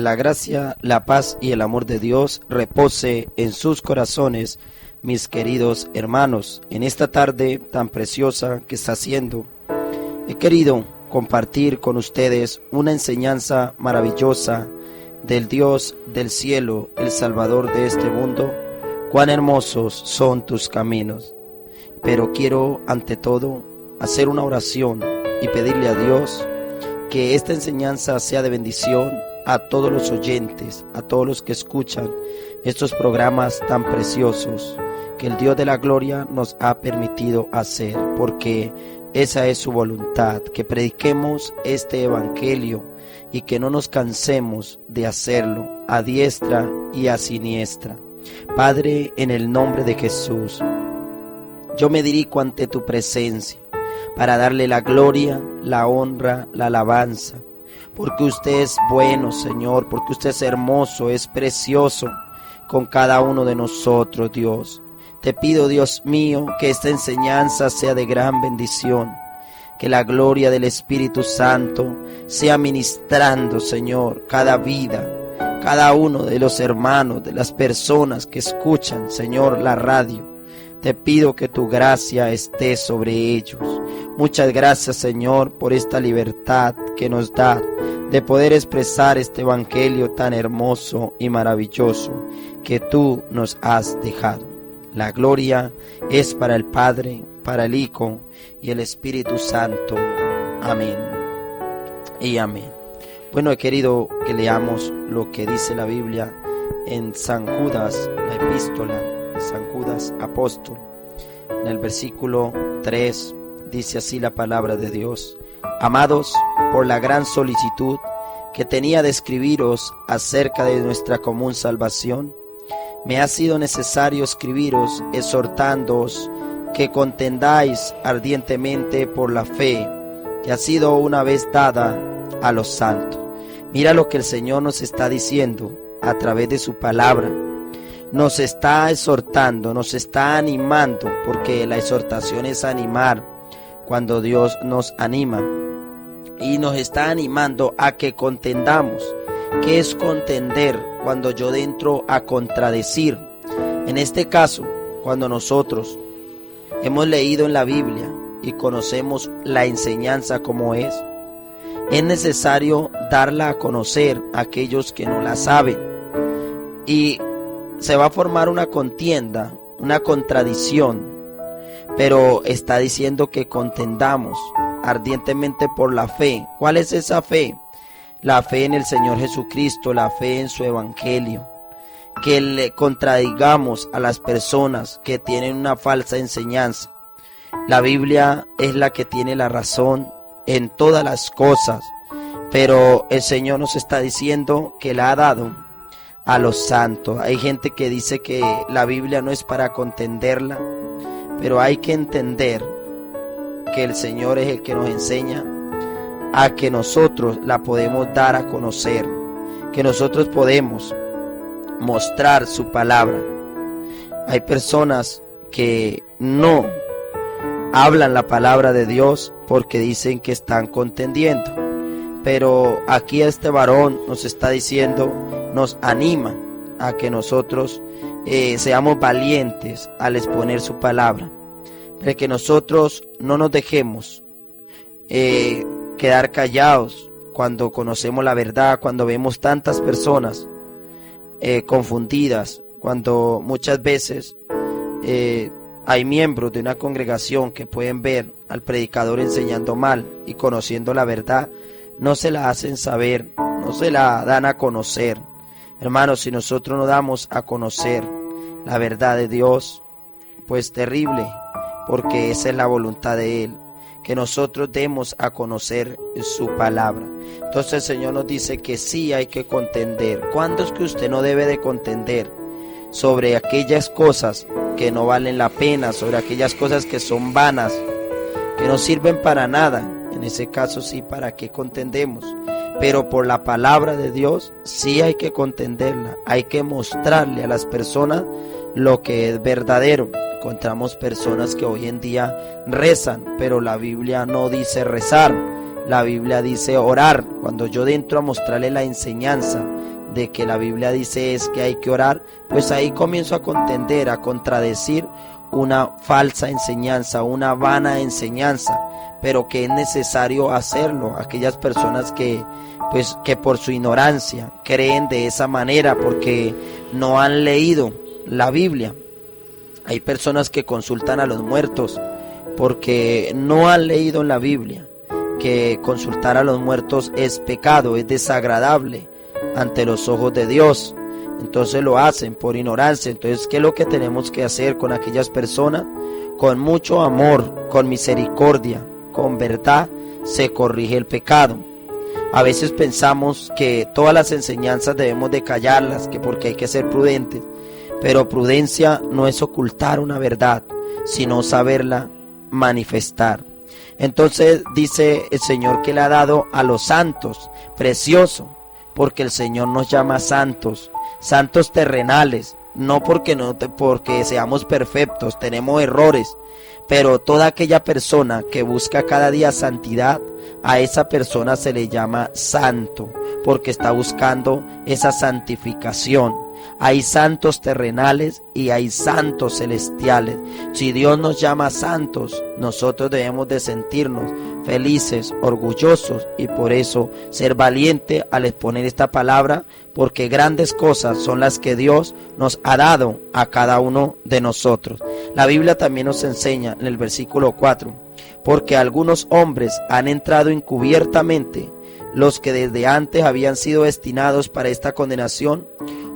la gracia, la paz y el amor de Dios repose en sus corazones, mis queridos hermanos. En esta tarde tan preciosa que está siendo, he querido compartir con ustedes una enseñanza maravillosa del Dios del cielo, el Salvador de este mundo. Cuán hermosos son tus caminos. Pero quiero ante todo hacer una oración y pedirle a Dios que esta enseñanza sea de bendición a todos los oyentes, a todos los que escuchan estos programas tan preciosos que el Dios de la gloria nos ha permitido hacer, porque esa es su voluntad, que prediquemos este evangelio y que no nos cansemos de hacerlo a diestra y a siniestra. Padre, en el nombre de Jesús, yo me dirijo ante tu presencia para darle la gloria, la honra, la alabanza, porque usted es bueno, Señor, porque usted es hermoso, es precioso con cada uno de nosotros, Dios. Te pido, Dios mío, que esta enseñanza sea de gran bendición, que la gloria del Espíritu Santo sea ministrando, Señor, cada vida, cada uno de los hermanos, de las personas que escuchan, Señor, la radio. Te pido que tu gracia esté sobre ellos. Muchas gracias, Señor, por esta libertad que nos da de poder expresar este evangelio tan hermoso y maravilloso que tú nos has dejado. La gloria es para el Padre, para el Hijo y el Espíritu Santo. Amén y amén. Bueno, he querido que leamos lo que dice la Biblia en San Judas, la epístola de San Judas apóstol. En el versículo 3 dice así la palabra de Dios: Amados, por la gran solicitud que tenía de escribiros acerca de nuestra común salvación, me ha sido necesario escribiros exhortándoos que contendáis ardientemente por la fe que ha sido una vez dada a los santos. Mira lo que el Señor nos está diciendo a través de su palabra. Nos está exhortando, nos está animando, porque la exhortación es animar cuando Dios nos anima. Y nos está animando a que contendamos. ¿Qué es contender? Cuando yo entro a contradecir. En este caso, cuando nosotros hemos leído en la Biblia y conocemos la enseñanza como es necesario darla a conocer a aquellos que no la saben. Y se va a formar una contienda, una contradicción, pero está diciendo que contendamos ardientemente por la fe. ¿Cuál es esa fe? La fe en el Señor Jesucristo, la fe en su evangelio. Que le contradigamos a las personas que tienen una falsa enseñanza. La Biblia es la que tiene la razón en todas las cosas, pero el Señor nos está diciendo que la ha dado a los santos. Hay gente que dice que la Biblia no es para contenderla, pero hay que entender que el Señor es el que nos enseña a que nosotros la podemos dar a conocer, que nosotros podemos mostrar su palabra. Hay personas que no hablan la palabra de Dios porque dicen que están contendiendo, pero aquí este varón nos está diciendo, nos anima a que nosotros seamos valientes al exponer su palabra, para que nosotros no nos dejemos quedar callados cuando conocemos la verdad, cuando vemos tantas personas confundidas, cuando muchas veces hay miembros de una congregación que pueden ver al predicador enseñando mal y conociendo la verdad, no se la hacen saber, no se la dan a conocer. Hermanos, si nosotros no damos a conocer la verdad de Dios, pues terrible, porque esa es la voluntad de Él, que nosotros demos a conocer su palabra. Entonces el Señor nos dice que sí hay que contender. ¿Cuándo es que usted no debe de contender? Sobre aquellas cosas que no valen la pena, sobre aquellas cosas que son vanas, que no sirven para nada. En ese caso sí, ¿para qué contendemos? Pero por la palabra de Dios sí hay que contenderla, hay que mostrarle a las personas lo que es verdadero. Encontramos personas que hoy en día rezan, pero la Biblia no dice rezar, la Biblia dice orar. Cuando yo entro a mostrarle la enseñanza de que la Biblia dice es que hay que orar, pues ahí comienzo a contender, a contradecir una falsa enseñanza, una vana enseñanza, pero que es necesario hacerlo. Aquellas personas que por su ignorancia creen de esa manera porque no han leído la Biblia. Hay personas que consultan a los muertos porque no han leído en la Biblia que consultar a los muertos es pecado, es desagradable ante los ojos de Dios. Entonces lo hacen por ignorancia. Entonces, ¿qué es lo que tenemos que hacer con aquellas personas? Con mucho amor, con misericordia, con verdad, se corrige el pecado. A veces pensamos que todas las enseñanzas debemos de callarlas, que porque hay que ser prudentes. Pero prudencia no es ocultar una verdad, sino saberla manifestar. Entonces dice el Señor que le ha dado a los santos, precioso, porque el Señor nos llama santos, santos terrenales, no porque seamos perfectos, tenemos errores, pero toda aquella persona que busca cada día santidad, a esa persona se le llama santo, porque está buscando esa santificación. Hay santos terrenales y hay santos celestiales. Si Dios nos llama santos, nosotros debemos de sentirnos felices, orgullosos, y por eso ser valiente al exponer esta palabra, porque grandes cosas son las que Dios nos ha dado a cada uno de nosotros. La Biblia también nos enseña en el versículo 4, porque algunos hombres han entrado encubiertamente, los que desde antes habían sido destinados para esta condenación,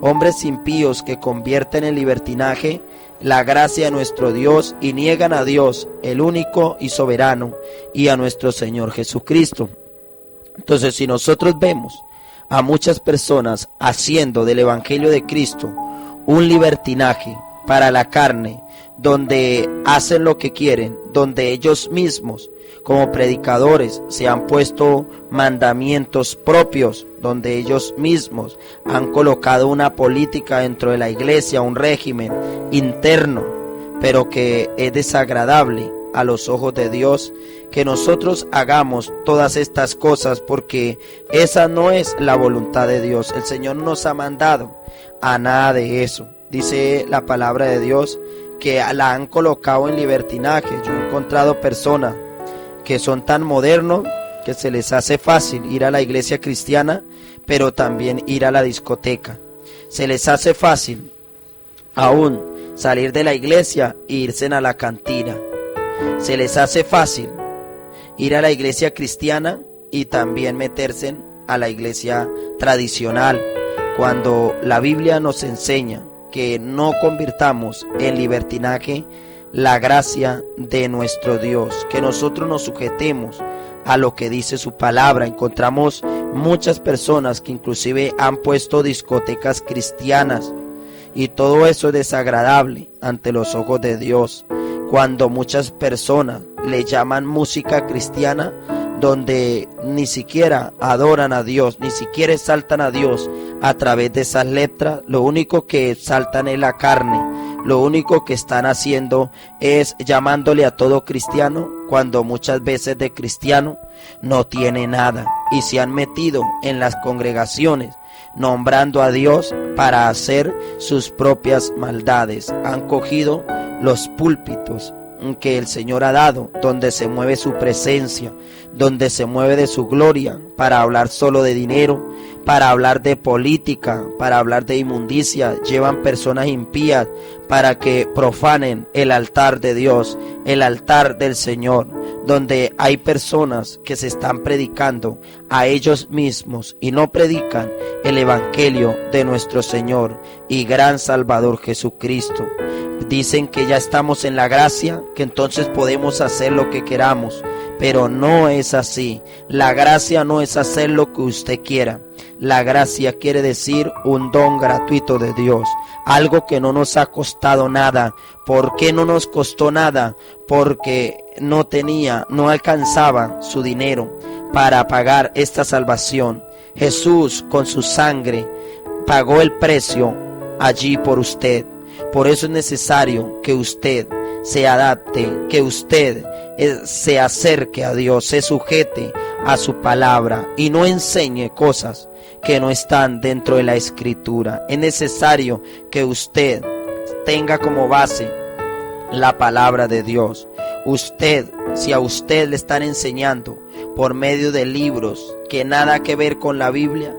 hombres impíos que convierten en libertinaje la gracia de nuestro Dios y niegan a Dios, el único y soberano, y a nuestro Señor Jesucristo. Entonces, si nosotros vemos a muchas personas haciendo del Evangelio de Cristo un libertinaje para la carne, donde hacen lo que quieren, donde ellos mismos como predicadores se han puesto mandamientos propios, donde ellos mismos han colocado una política dentro de la iglesia, un régimen interno, pero que es desagradable a los ojos de Dios, que nosotros hagamos todas estas cosas, porque esa no es la voluntad de Dios. El Señor nos ha mandado a nada de eso. Dice la palabra de Dios que la han colocado en libertinaje. Yo he encontrado personas que son tan modernos que se les hace fácil ir a la iglesia cristiana, pero también ir a la discoteca. Se les hace fácil aún salir de la iglesia e irse a la cantina. Se les hace fácil ir a la iglesia cristiana y también meterse a la iglesia tradicional, cuando la Biblia nos enseña que no convirtamos en libertinaje la gracia de nuestro Dios, que nosotros nos sujetemos a lo que dice su palabra. Encontramos muchas personas que inclusive han puesto discotecas cristianas, y todo eso es desagradable ante los ojos de Dios, cuando muchas personas le llaman música cristiana, donde ni siquiera adoran a Dios, ni siquiera exaltan a Dios a través de esas letras. Lo único que exaltan es la carne, lo único que están haciendo es llamándole a todo cristiano, cuando muchas veces de cristiano no tiene nada, y se han metido en las congregaciones nombrando a Dios para hacer sus propias maldades. Han cogido los púlpitos que el Señor ha dado, donde se mueve su presencia, donde se mueve de su gloria, para hablar solo de dinero, para hablar de política, para hablar de inmundicia. Llevan personas impías para que profanen el altar de Dios, el altar del Señor, donde hay personas que se están predicando a ellos mismos y no predican el evangelio de nuestro Señor y gran Salvador Jesucristo. Dicen que ya estamos en la gracia, que entonces podemos hacer lo que queramos, pero no es así. La gracia no es hacer lo que usted quiera. La gracia quiere decir un don gratuito de Dios, algo que no nos ha costado nada. ¿Por qué no nos costó nada? Porque no alcanzaba su dinero para pagar esta salvación. Jesús con su sangre pagó el precio allí por usted. Por eso es necesario que usted se adapte, que usted se acerque a Dios, se sujete a su palabra y no enseñe cosas que no están dentro de la Escritura. Es necesario que usted tenga como base la palabra de Dios. Si a usted le están enseñando por medio de libros que nada que ver con la Biblia,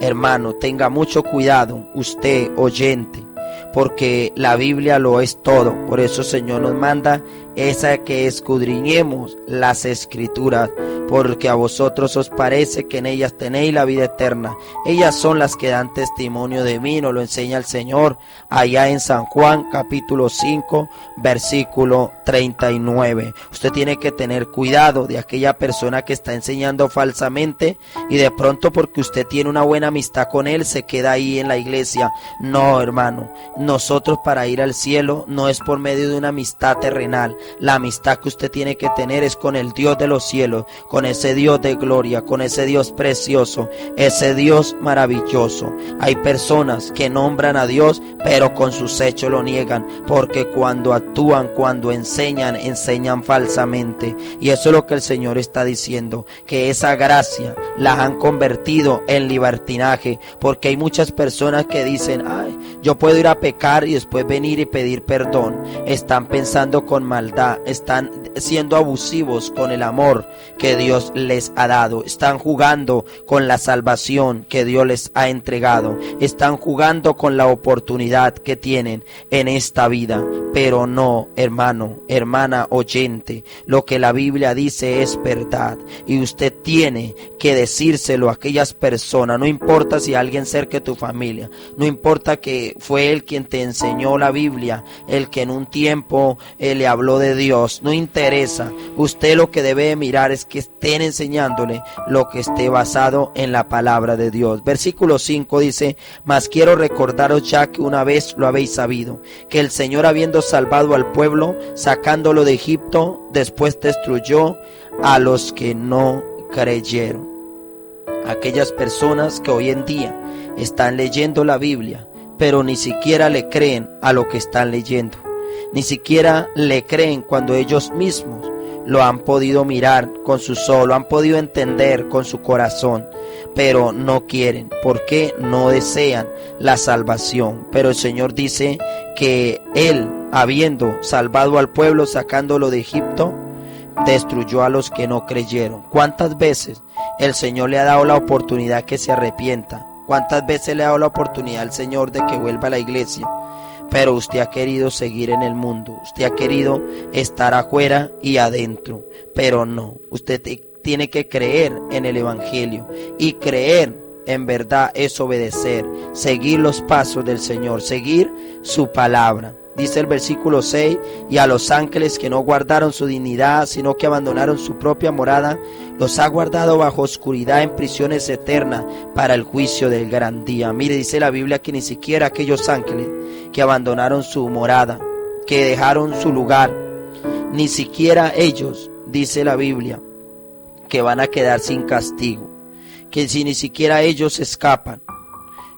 hermano, tenga mucho cuidado, usted oyente, porque la Biblia lo es todo. Por eso el Señor nos manda que escudriñemos las Escrituras, porque a vosotros os parece que en ellas tenéis la vida eterna. Ellas son las que dan testimonio de mí, nos lo enseña el Señor allá en San Juan capítulo 5 versículo 39. Usted tiene que tener cuidado de aquella persona que está enseñando falsamente y de pronto porque usted tiene una buena amistad con él se queda ahí en la iglesia. No, hermano, nosotros para ir al cielo no es por medio de una amistad terrenal. La amistad que usted tiene que tener es con el Dios de los cielos, con ese Dios de gloria, con ese Dios precioso, ese Dios maravilloso. Hay personas que nombran a Dios, pero con sus hechos lo niegan, porque cuando actúan, cuando enseñan falsamente. Y eso es lo que el Señor está diciendo, que esa gracia la han convertido en libertinaje, porque hay muchas personas que dicen, ay, yo puedo ir a pecar y después venir y pedir perdón. Están pensando con maldad, están siendo abusivos con el amor que Dios les ha dado, están jugando con la salvación que Dios les ha entregado, están jugando con la oportunidad que tienen en esta vida. Pero no, hermano, hermana oyente, lo que la Biblia dice es verdad y usted tiene que decírselo a aquellas personas. No importa si alguien cerca de tu familia, no importa que fue él quien te enseñó la Biblia, el que en un tiempo le habló de Dios, no interesa. Usted lo que debe mirar es que estén enseñándole lo que esté basado en la palabra de Dios. Versículo 5 dice, mas quiero recordaros ya que una vez lo habéis sabido, que el Señor habiendo salvado al pueblo, sacándolo de Egipto, después destruyó a los que no creyeron. Aquellas personas que hoy en día están leyendo la Biblia, pero ni siquiera le creen a lo que están leyendo. Ni siquiera le creen cuando ellos mismos lo han podido mirar con sus ojos, lo han podido entender con su corazón, pero no quieren, porque no desean la salvación. Pero el Señor dice que Él, habiendo salvado al pueblo, sacándolo de Egipto, destruyó a los que no creyeron. ¿Cuántas veces el Señor le ha dado la oportunidad que se arrepienta? ¿Cuántas veces le ha dado la oportunidad al Señor de que vuelva a la iglesia? Pero usted ha querido seguir en el mundo, usted ha querido estar afuera y adentro, pero no, usted tiene que creer en el Evangelio, y creer en verdad es obedecer, seguir los pasos del Señor, seguir su palabra. Dice el versículo 6, y a los ángeles que no guardaron su dignidad, sino que abandonaron su propia morada, los ha guardado bajo oscuridad en prisiones eternas para el juicio del gran día. Mire, dice la Biblia que ni siquiera aquellos ángeles que abandonaron su morada, que dejaron su lugar, ni siquiera ellos, dice la Biblia, que van a quedar sin castigo, que si ni siquiera ellos escapan,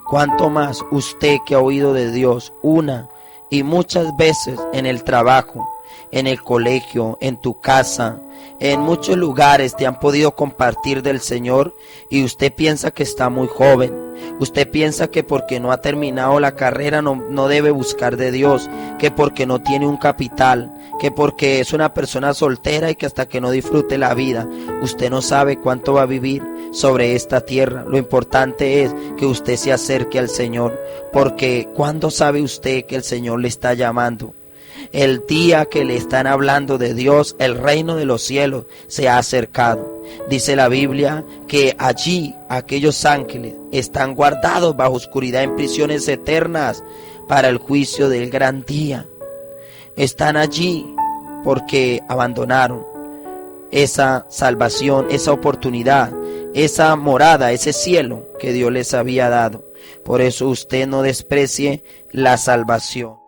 ¿cuánto más usted que ha oído de Dios una y muchas veces en el trabajo, en el colegio, en tu casa, en muchos lugares te han podido compartir del Señor y usted piensa que está muy joven? Usted piensa que porque no ha terminado la carrera no debe buscar de Dios, que porque no tiene un capital, que porque es una persona soltera y que hasta que no disfrute la vida, usted no sabe cuánto va a vivir sobre esta tierra. Lo importante es que usted se acerque al Señor, porque ¿cuándo sabe usted que el Señor le está llamando? El día que le están hablando de Dios, el reino de los cielos se ha acercado. Dice la Biblia que allí aquellos ángeles están guardados bajo oscuridad en prisiones eternas para el juicio del gran día. Están allí porque abandonaron esa salvación, esa oportunidad, esa morada, ese cielo que Dios les había dado. Por eso usted no desprecie la salvación.